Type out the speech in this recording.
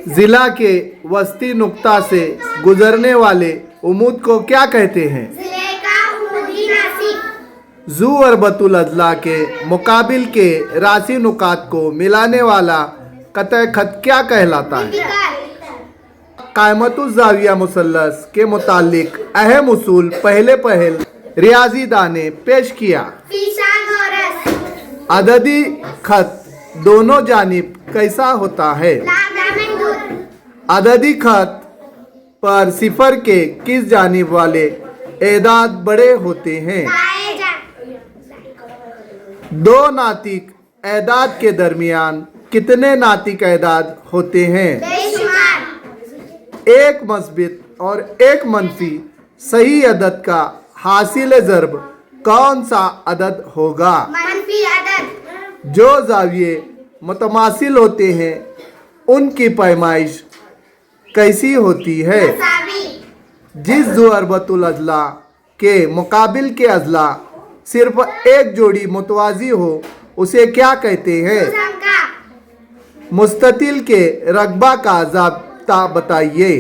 जिला के वस्ती नुक्ता से गुजरने वाले उमूद को क्या कहते हैं? जिले का उमूदी नासिक। जू और बतुल अजला के मुकाबिल के राशि नुकात को मिलाने वाला कतई खत क्या कहलाता है? कायमतुज़ ज़ाविया मुसल्लस के मुतालिक अहम उसूल पहले रियाजीदा ने पेश किया। फीसान और रस। अददी खत दोनों जानिब कैसा होता है? अददी खत पर सिफर के किस जानिब वाले एदाद बड़े होते हैं? दो नातिक एदाद के दरमियान कितने नातिक एदाद होते हैं? एक मस्बित और एक मनफी सही अदद का हासिल ज़र्ब कौन सा अदद होगा? मनफी अदद। जो ज़ाविये मुतमासिल होते हैं उनकी पैमाइश कैसी होती है? जिस ज़ुअरबतुल अजला के मुकाबिल के अजला सिर्फ एक जोड़ी मुतवाज़ी हो उसे क्या कहते हैं? मुस्ततिल के रकबा का ज़ाब्ता बताइए।